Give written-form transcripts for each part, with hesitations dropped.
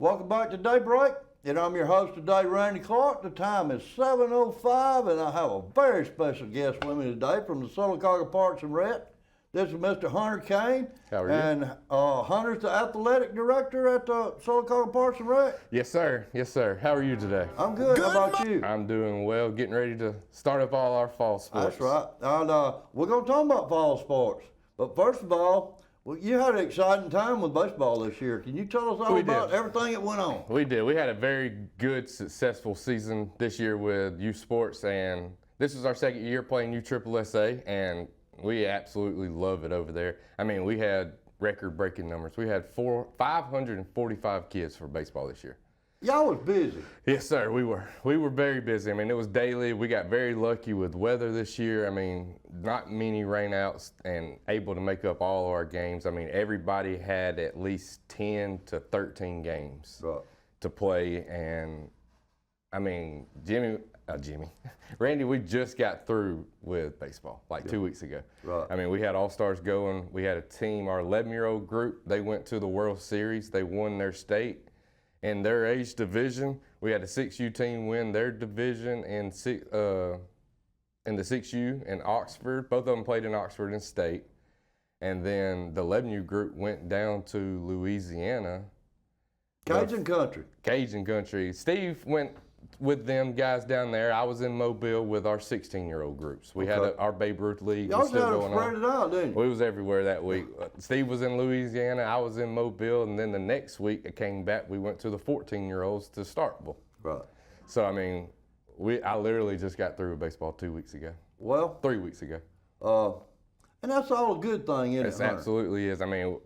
Welcome back to Daybreak, and I'm your host today, Randy Clark. The time is 7:05, and I have a very special guest with me today from the Sylacauga Parks and Rec. This is Mr. Hunter Caine. How are you? And Hunter's the athletic director at the Sylacauga Parks and Rec. Yes, sir. Yes, sir. How are you today? I'm good. How about you? I'm doing well, getting ready to start up all our fall sports. That's right. And we're going to talk about fall sports. But first of all, well, you had an exciting time with baseball this year. Can you tell us all about everything that went on? We did. We had a very good, successful season this year with youth sports, and this is our second year playing USSSA, and we absolutely love it over there. I mean, we had record-breaking numbers. We had 545 kids for baseball this year. Y'all was busy. Yes, sir, we were. We were very busy. I mean, it was daily. We got very lucky with weather this year. I mean, not many rainouts and able to make up all of our games. I mean, everybody had at least 10 to 13 games to play. And, I mean, Randy, we just got through with baseball like 2 weeks ago. Right. I mean, we had all-stars going. We had a team, our 11-year-old group, they went to the World Series. They won their state. In their age division, we had a 6U team win their division in the 6U in Oxford. Both of them played in Oxford and state. And then the 11U group went down to Louisiana. Cajun country. Cajun country. Steve went with them guys down there. I was in Mobile with our 16-year-old groups. We had our Babe Ruth League. Y'all just had to spread it out, didn't you? We was everywhere that week. Steve was in Louisiana. I was in Mobile. And then the next week I came back. We went to the 14-year-olds to Starkville. Right. So, I mean, I literally just got through with baseball 2 weeks ago. Well. 3 weeks ago. And that's all a good thing, isn't it? It absolutely is. I mean,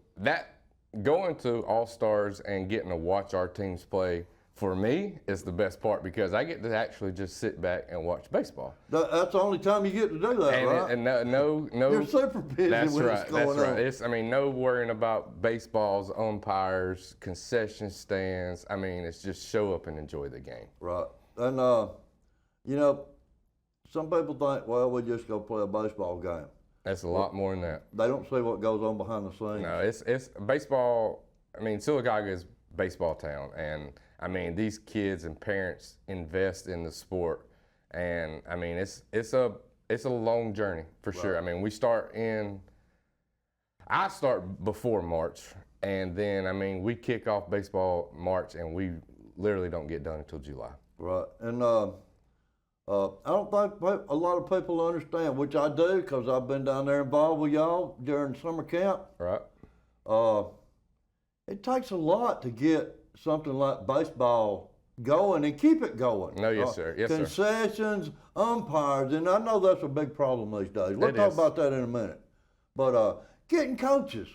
going to All-Stars and getting to watch our teams play, for me, is the best part because I get to actually just sit back and watch baseball. That's the only time you get to do that, right? And no. You're super busy when it's going on. That's right. No worrying about baseballs, umpires, concession stands. I mean, it's just show up and enjoy the game. Right. And, some people think, well, we just go play a baseball game. That's a lot more than that. They don't see what goes on behind the scenes. No, it's baseball. I mean, Sylacauga is baseball town, and I mean, these kids and parents invest in the sport, and I mean, it's a long journey for sure. I mean, I start before March, and then I mean, we kick off baseball March, and we literally don't get done until July. Right, and I don't think a lot of people understand, which I do, because I've been down there involved with y'all during summer camp. Right. It takes a lot to get something like baseball going and keep it going. No, yes, sir. Yes, concessions, umpires, and I know that's a big problem these days. We'll talk about that in a minute. But getting coaches.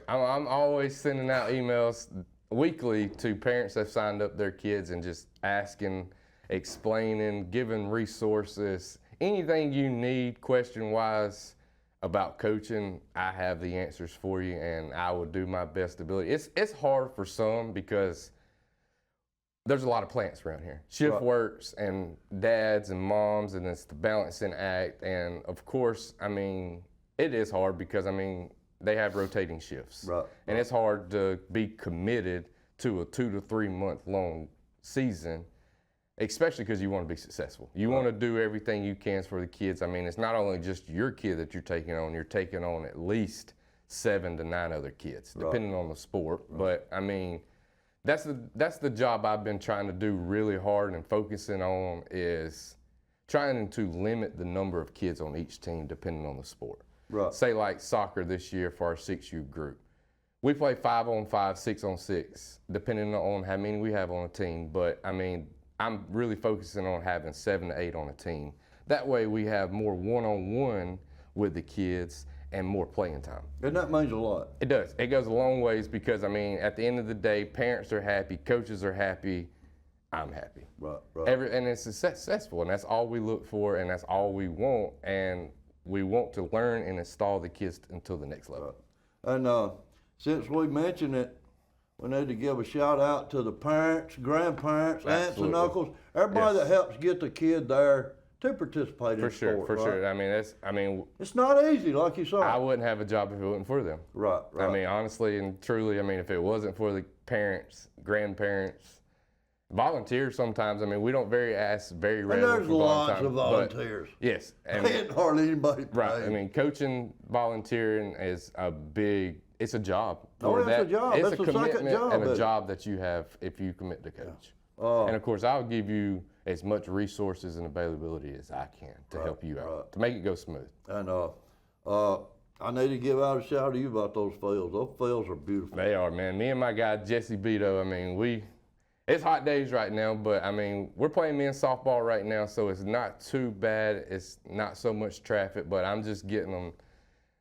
I'm always sending out emails weekly to parents that have signed up their kids and just asking, explaining, giving resources, anything you need question-wise about coaching. I have the answers for you, and I will do my best ability. It's hard for some because there's a lot of plants around here. Shift works and dads and moms, and it's the balancing act. And of course, I mean, it is hard because I mean, they have rotating shifts. And it's hard to be committed to a 2 to 3 month long season, especially because you want to be successful. You want to do everything you can for the kids. I mean, it's not only just your kid that you're taking on at least 7 to 9 other kids, depending on the sport. But I mean, that's the job I've been trying to do really hard and focusing on, is trying to limit the number of kids on each team depending on the sport. Say like soccer this year for our 6U group. We play 5-on-5, 6-on-6, depending on how many we have on a team. But I mean, I'm really focusing on having 7 to 8 on a team. That way we have more one-on-one with the kids and more playing time. And that means a lot. It does. It goes a long ways because, I mean, at the end of the day, parents are happy, coaches are happy, I'm happy. And it's successful, and that's all we look for, and that's all we want, and we want to learn and install the kids until the next level. And since we mentioned it, we need to give a shout out to the parents, grandparents, aunts and uncles, everybody that helps get the kid there to participate in sport, for right? sure. I mean, It's not easy, like you said. I wouldn't have a job if it wasn't for them. Right. I mean, honestly and truly, I mean, if it wasn't for the parents, grandparents, volunteers sometimes, I mean, we don't ask very And rarely there's for lots of but volunteers. yes. And, Ain't hardly anybody paid. right. I mean, coaching, volunteering is it's a job. Oh, it's a job. It's It's a a second commitment job, and a isn't it? job that you have if you commit to coach. Oh. And of course, I'll give you as much resources and availability as I can to help you out, to make it go smooth. And I need to give out a shout out to you about those fields. Those fields are beautiful. They are, man. Me and my guy, Jesse Beto, I mean, it's hot days right now, but I mean, we're playing men's softball right now, so it's not too bad. It's not so much traffic, but I'm just getting them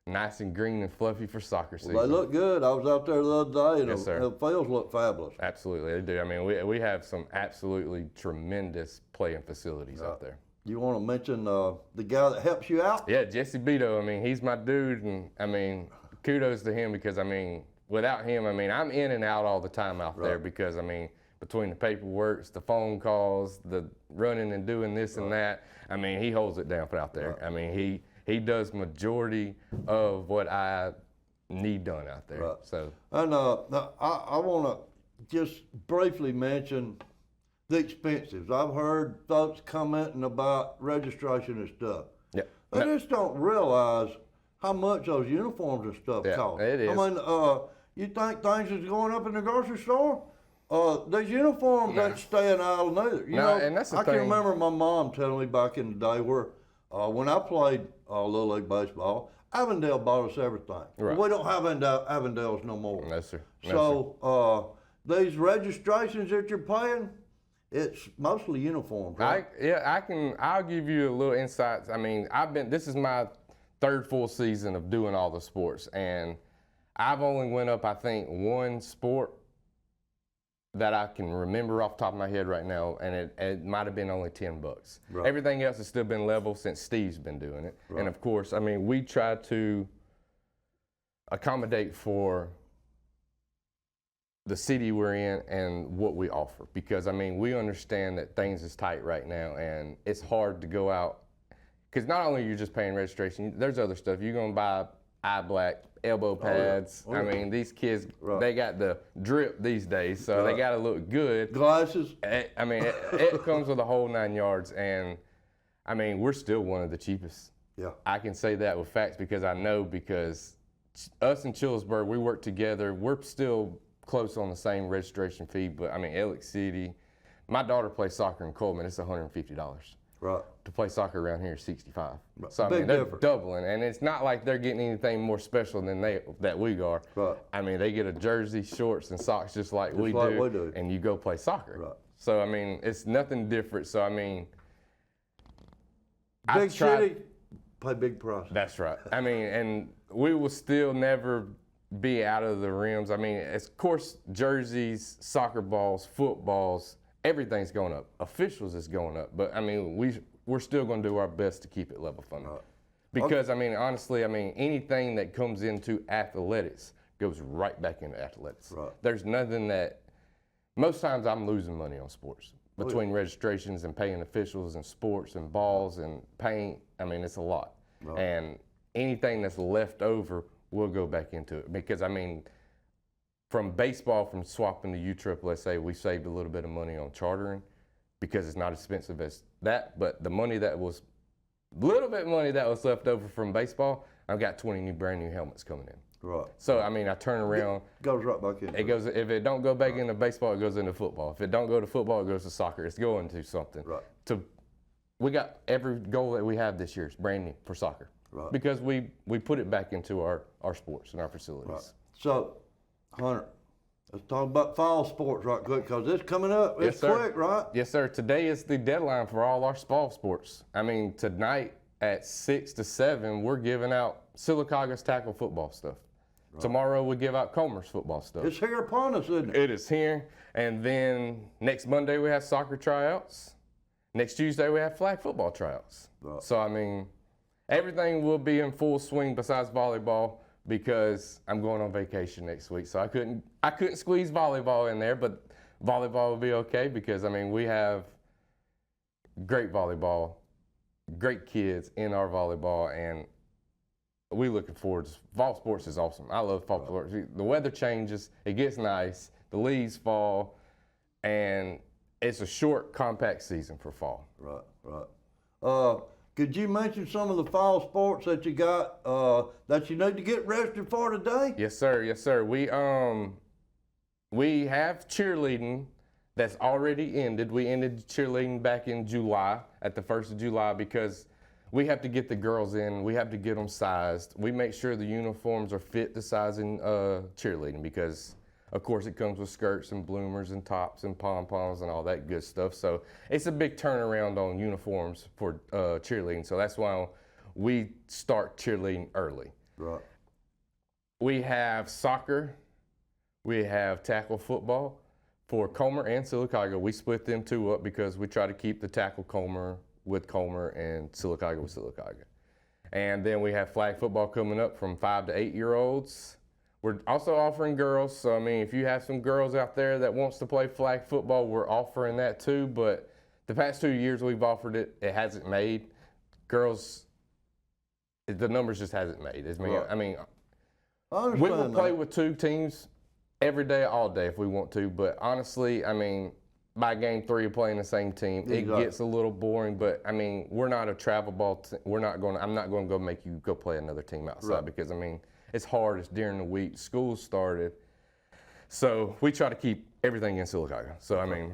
nice and green and fluffy for soccer season. They look good. I was out there the other day, and Yes, sir. the fields look fabulous. Absolutely, they do. I mean, we have some absolutely tremendous playing facilities out there. You want to mention the guy that helps you out? Yeah, Jesse Beto, I mean, he's my dude, and I mean, kudos to him because, I mean, without him, I mean, I'm in and out all the time out there because, I mean, between the paperwork, the phone calls, the running and doing this and that, I mean, he holds it down out there. I mean, he does majority of what I need done out there. Right. So. And I want to just briefly mention the expenses. I've heard folks commenting about registration and stuff. Yeah. They just don't realize how much those uniforms and stuff cost. It is. I mean, you think things is going up in the grocery store? These uniforms ain't staying idle neither. You know, and that's the I thing. can remember my mom telling me back in the day where when I played Little League Baseball, Avondale bought us everything. Right. We don't have Avondales no more. No, sir. No, So these registrations that you're paying, it's mostly uniforms, right? I'll give you a little insights. I mean, this is my third full season of doing all the sports, and I've only went up, I think, one sport that I can remember off the top of my head right now, and it might have been only $10. Right. Everything else has still been level since Steve's been doing it. Right. And of course, I mean, we try to accommodate for the city we're in and what we offer, because I mean, we understand that things is tight right now, and it's hard to go out, because not only you're just paying registration, there's other stuff. You're gonna buy eye black, elbow pads. Oh, yeah. I mean, these kids, Right. they got the drip these days, so they Right. gotta look good. Glasses. I mean, it comes with a whole 9 yards, and I mean, we're still one of the cheapest. Yeah. I can say that with facts because I know, because us and Chillisburg, we work together. We're still close on the same registration fee, but I mean, Ellick City, my daughter plays soccer in Coleman, it's $150. Right. To play soccer around here is $65. Right. So I Big mean, they're difference. doubling, and it's not like they're getting anything more special than that we are. Right. I mean, they get a jersey, shorts, and socks just like we like do, we do. and you go play soccer. Right. So I mean, it's nothing different. So I mean, Big city, pay big price. That's right. I mean, and we will still never be out of the rims. I mean, of course, jerseys, soccer balls, footballs, everything's going up. Officials is going up, but I mean, we're still going to do our best to keep it level funded. Right. Because I mean, honestly, I mean, anything that comes into athletics goes right back into athletics. Right. There's nothing that, most times I'm losing money on sports. Between registrations and paying officials and sports and balls and paint, I mean, it's a lot. Right. And anything that's left over will go back into it. Because, I mean, from baseball, from swapping the U-Trip, let's say, we saved a little bit of money on chartering because it's not expensive as that. But the money that was, little bit of money that was left over from baseball, I've got 20 brand new helmets coming in. Right. So, I mean, I turn around. Goes right back in. It goes. If it don't go back into baseball, it goes into football. If it don't go to football, it goes to soccer. It's going to something. Right. We got every goal that we have this year is brand new for soccer. Right. Because we put it back into our sports and our facilities. Right. So, Hunter, let's talk about fall sports right quick, because it's coming up. Yes, It's sir. quick, right? Yes, sir. Today is the deadline for all our fall sports. I mean, tonight at 6 to 7, we're giving out Sylacauga's tackle football stuff. Right. Tomorrow we give out Comer's football stuff. It's here upon us, isn't it? It is here. And then next Monday we have soccer tryouts. Next Tuesday we have flag football tryouts. Right. So, I mean, everything will be in full swing besides volleyball, because I'm going on vacation next week. So I couldn't squeeze volleyball in there, but volleyball will be okay because, I mean, we have great volleyball great kids in our volleyball, and we looking forward to fall sports is awesome. I love fall sports. The weather changes, it gets nice, the leaves fall, and it's a short, compact season for fall. Right. Could you mention some of the fall sports that you got that you need to get registered for today? Yes, sir. Yes, sir. We have cheerleading that's already ended. We ended cheerleading back in July, at the 1st of July, because we have to get the girls in. We have to get them sized. We make sure the uniforms are fit to size in cheerleading because, of course, it comes with skirts and bloomers and tops and pom-poms and all that good stuff. So it's a big turnaround on uniforms for cheerleading. So that's why we start cheerleading early. Right. We have soccer. We have tackle football. For Comer and Sylacauga, we split them two up because we try to keep the tackle Comer with Comer and Sylacauga with Sylacauga. And then we have flag football coming up from 5 to 8-year-olds. We're also offering girls, so I mean, if you have some girls out there that wants to play flag football, we're offering that too, but the past 2 years we've offered it, it hasn't made. Girls, the numbers just hasn't made. Right. I mean, I we will understand play that. with two teams every day, all day if we want to, but honestly, I mean, by game 3 of playing the same team, Exactly. it gets a little boring, but I mean, we're not a travel ball, I'm not going to go make you go play another team outside Right. because I mean, it's hard, it's during the week, school started, so we try to keep everything in Sylacauga. So I mean,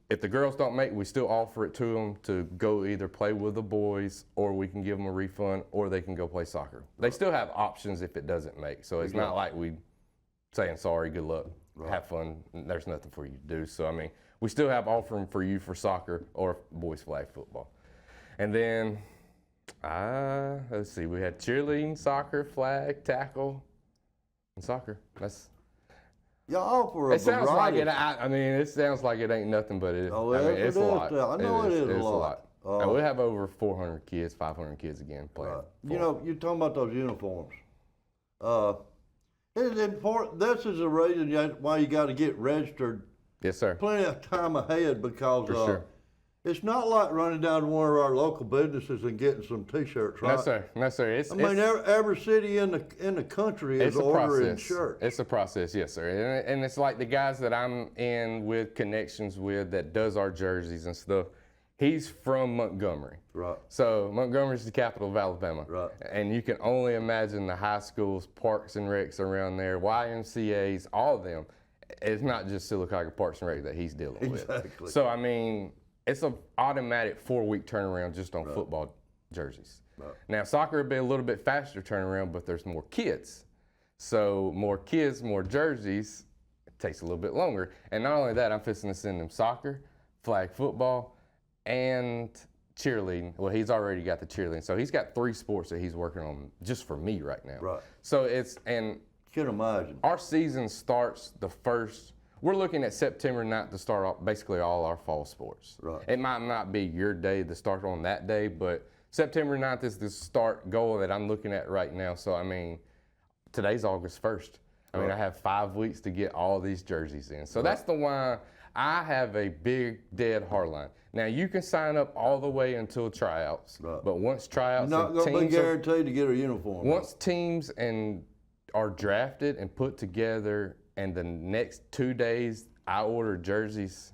if the girls don't make, we still offer it to them to go either play with the boys or we can give them a refund or they can go play soccer. They still have options if it doesn't make, so it's not like we saying sorry, good luck, have fun, there's nothing for you to do. So I mean, we still have offering for you for soccer or boys flag football. And then, let's see, we had cheerleading, soccer, flag, tackle, and soccer. Y'all offer a It sounds like variety. I mean, it sounds like it ain't nothing, but Oh, I mean, yes, it's it a is. lot. I know it is a lot. And we have over 400 kids, 500 kids again playing. Right. You know, you're talking about those uniforms. It is important. This is the reason why you got to get registered Yes, sir. plenty of time ahead because For sure. it's not like running down to one of our local businesses and getting some T-shirts, right? No, sir. No, sir. I mean, every city in the country is It's a ordering process. shirts. It's a process, yes, sir. And it's like the guys that I'm in with connections with that does our jerseys and stuff. He's from Montgomery. Right. So Montgomery's the capital of Alabama. Right. And you can only imagine the high schools, parks and recs around there, YMCAs, all of them. It's not just Sylacauga Parks and Rec that he's dealing with. Exactly. So, I mean, it's an automatic 4-week turnaround just on football jerseys. Right. Now, soccer would be a little bit faster turnaround, but there's more kids. So, more kids, more jerseys, it takes a little bit longer. And not only that, I'm fixing to send them soccer, flag football, and cheerleading. Well, he's already got the cheerleading. So, he's got 3 sports that he's working on just for me right now. Right. So, and Can imagine. our season starts we're looking at September 9th to start off basically all our fall sports. Right. It might not be your day to start on that day, but September 9th is the start goal that I'm looking at right now. So, I mean, today's August 1st. I mean, I have 5 weeks to get all these jerseys in. So that's the why I have a big dead hard line. Now, you can sign up all the way until tryouts, but once tryouts You're not and going to be teams are, guaranteed to get a uniform. once teams are drafted and put together, and the next 2 days I order jerseys,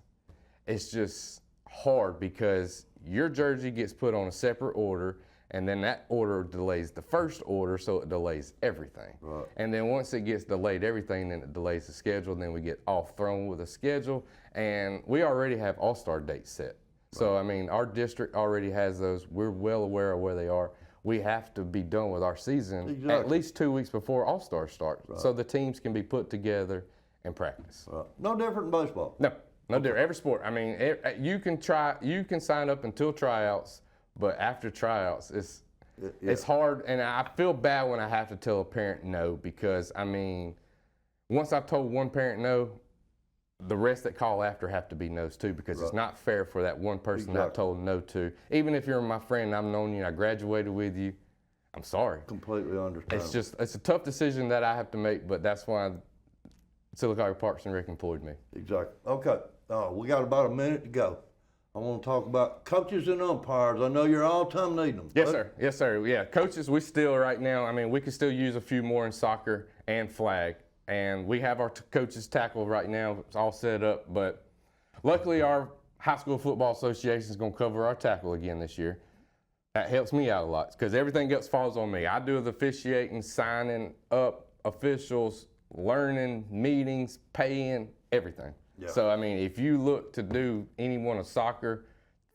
it's just hard because your jersey gets put on a separate order, and then that order delays the first order, so it delays everything. Right. And then once it gets delayed everything, then it delays the schedule, and then we get off thrown with a schedule, and we already have all-star dates set. So, I mean, our district already has those. We're well aware of where they are. We have to be done with our season at least 2 weeks before All-Star starts, so the teams can be put together and practice. Right. No different than baseball. No different. Every sport. I mean, you can sign up until tryouts, but after tryouts, it's hard, and I feel bad when I have to tell a parent no because I mean, once I've told one parent no, the rest that call after have to be no's too because it's not fair for that one person that I told no to. Even if you're my friend, I've known you, and I graduated with you, I'm sorry. Completely understand. It's a tough decision that I have to make, but that's why Sylacauga Parks and Rec employed me. Exactly. Okay. We got about a minute to go. I want to talk about coaches and umpires. I know you're all the time needing them. Yes, sir. Yes, sir. Yeah, coaches, we still right now, I mean, we can still use a few more in soccer and flag. And we have our coaches tackle right now. It's all set up. But luckily, our high school football association is going to cover our tackle again this year. That helps me out a lot because everything else falls on me. I do the officiating, signing up officials, learning, meetings, paying, everything. Yeah. So, I mean, if you look to do any one of soccer,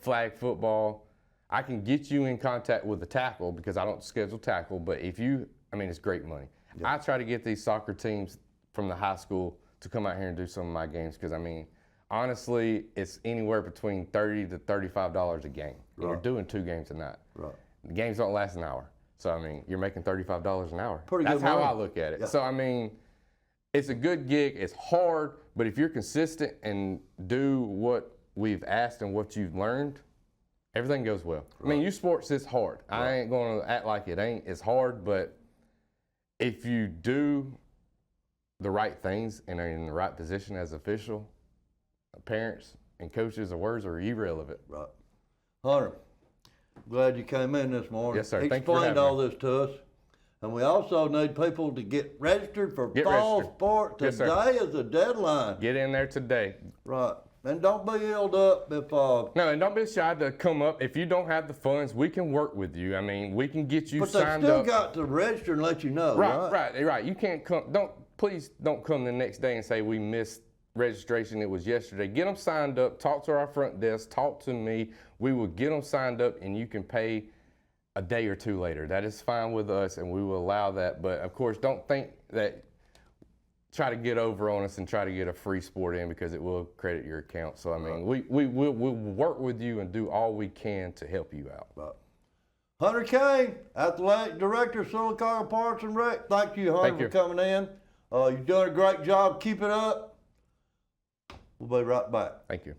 flag football, I can get you in contact with the tackle because I don't schedule tackle. But if you, I mean, it's great money. Yeah. I try to get these soccer teams from the high school to come out here and do some of my games because, I mean, honestly, it's anywhere between $30 to $35 a game. Right. And you're doing 2 games a night. Right. The games don't last an hour. So, I mean, you're making $35 an hour. Pretty That's good how money. I look at it. Yeah. So, I mean, it's a good gig. It's hard, but if you're consistent and do what we've asked and what you've learned, everything goes well. Right. I mean, youth sports is hard. Right. I ain't going to act like it ain't. It's hard, but if you do the right things and are in the right position as official, parents and coaches, the words are irrelevant. Right. Hunter, glad you came in this morning. Yes, sir. Explained all this to us. And we also need people to get registered for fall sport. Today is the deadline. Get in there today. Right. And don't be held up if... No, and don't be shy to come up. If you don't have the funds, we can work with you. I mean, we can get you signed up. But they still got to register and let you know, Right. You can't come... Please don't come the next day and say we missed registration. It was yesterday. Get them signed up. Talk to our front desk. Talk to me. We will get them signed up, and you can pay a day or 2 later. That is fine with us, and we will allow that. But, of course, don't think that... Try to get over on us and try to get a free sport in because it will credit your account. So, I mean, we'll work with you and do all we can to help you out. Right. Hunter Caine, Athletic Director, Sylacauga Parks and Rec. Thank you, Hunter, for coming in. You're doing a great job. Keep it up. We'll be right back. Thank you.